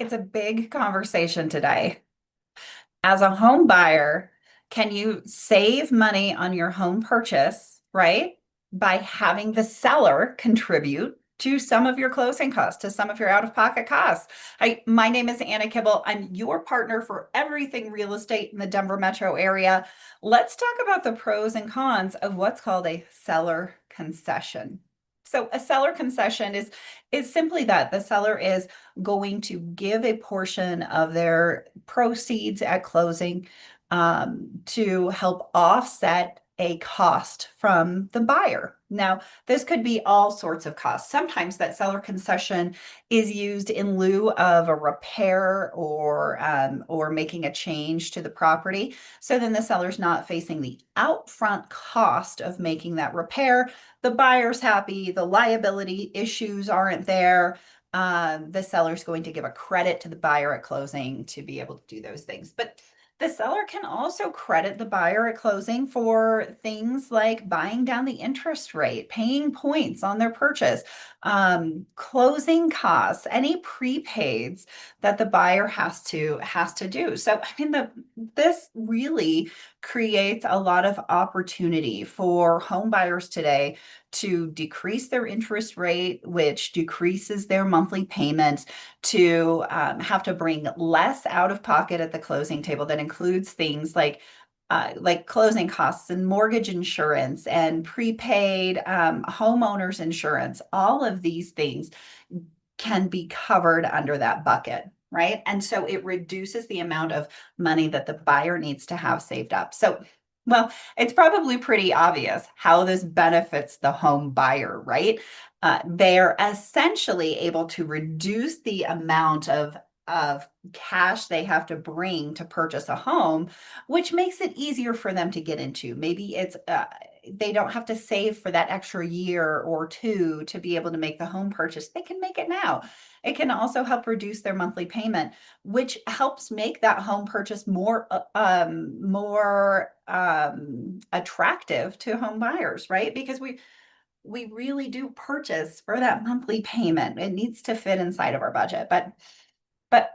It's a big conversation today. As a home buyer, can you save money on your home purchase, right? By having the seller contribute to some of your closing costs, to some of your out-of-pocket costs. My name is Anna Kibble. I'm your partner for everything real estate in the Denver metro area. Let's talk about the pros and cons of what's called a seller concession. So a seller concession is simply that the seller is going to give a portion of their proceeds at closing to help offset a cost from the buyer. Now, this could be all sorts of costs. Sometimes that seller concession is used in lieu of a repair or making a change to the property. So then the seller's not facing the upfront cost of making that repair. The buyer's happy, the liability issues aren't there. The seller's going to give a credit to the buyer at closing to be able to do those things. But the seller can also credit the buyer at closing for things like buying down the interest rate, paying points on their purchase, closing costs, any prepaids that the buyer has to do. So I mean, this really creates a lot of opportunity for home buyers today to decrease their interest rate, which decreases their monthly payments, to have to bring less out of pocket at the closing table. That includes things like closing costs and mortgage insurance and prepaid homeowners insurance. All of these things can be covered under that bucket, right? And so it reduces the amount of money that the buyer needs to have saved up. So, well, it's probably pretty obvious how this benefits the home buyer, right? They're essentially able to reduce the amount of cash they have to bring to purchase a home, which makes it easier for them to get into. Maybe it's they don't have to save for that extra year or two to be able to make the home purchase. They can make it now. It can also help reduce their monthly payment, which helps make that home purchase more attractive to home buyers, right? Because we really do purchase for that monthly payment. It needs to fit inside of our budget. But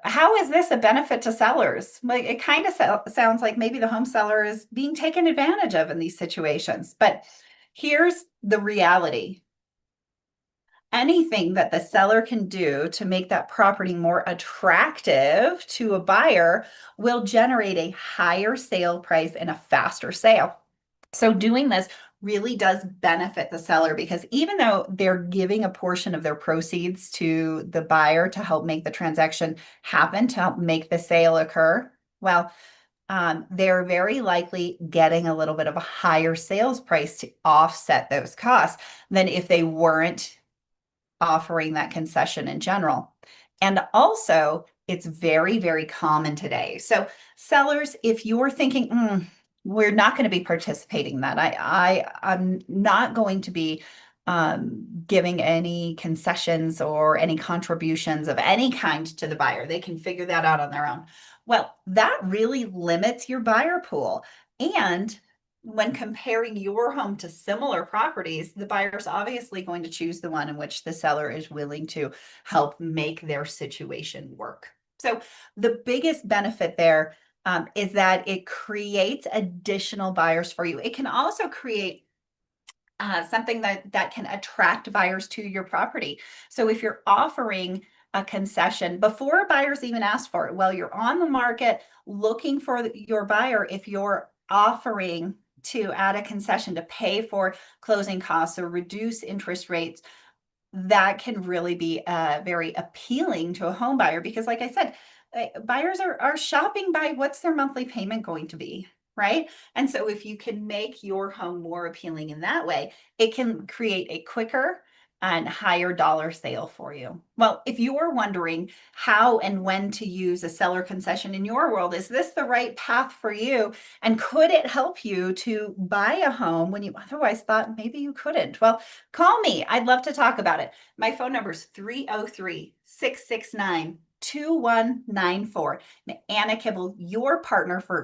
how is this a benefit to sellers? Like it kind of sounds like maybe the home seller is being taken advantage of in these situations. But here's the reality. Anything that the seller can do to make that property more attractive to a buyer will generate a higher sale price and a faster sale. So doing this really does benefit the seller because even though they're giving a portion of their proceeds to the buyer to help make the transaction happen, to help make the sale occur, well, they're very likely getting a little bit of a higher sales price to offset those costs than if they weren't offering that concession in general. And also, it's very, very common today. So sellers, if you're thinking, we're not going to be participating in that. I'm not going to be giving any concessions or any contributions of any kind to the buyer. They can figure that out on their own. Well, that really limits your buyer pool. And when comparing your home to similar properties, the buyer's obviously going to choose the one in which the seller is willing to help make their situation work. So the biggest benefit there is that it creates additional buyers for you. It can also create something that can attract buyers to your property. So if you're offering a concession before buyers even ask for it, well, you're on the market looking for your buyer. If you're offering to add a concession to pay for closing costs or reduce interest rates, that can really be very appealing to a home buyer because, like I said, buyers are shopping by what's their monthly payment going to be, right? And so if you can make your home more appealing in that way, it can create a quicker and higher dollar sale for you. Well, if you are wondering how and when to use a seller concession in your world, is this the right path for you? And could it help you to buy a home when you otherwise thought maybe you couldn't? Well, call me. I'd love to talk about it. My phone number is 303-669-2194. Anna Kibble, your partner for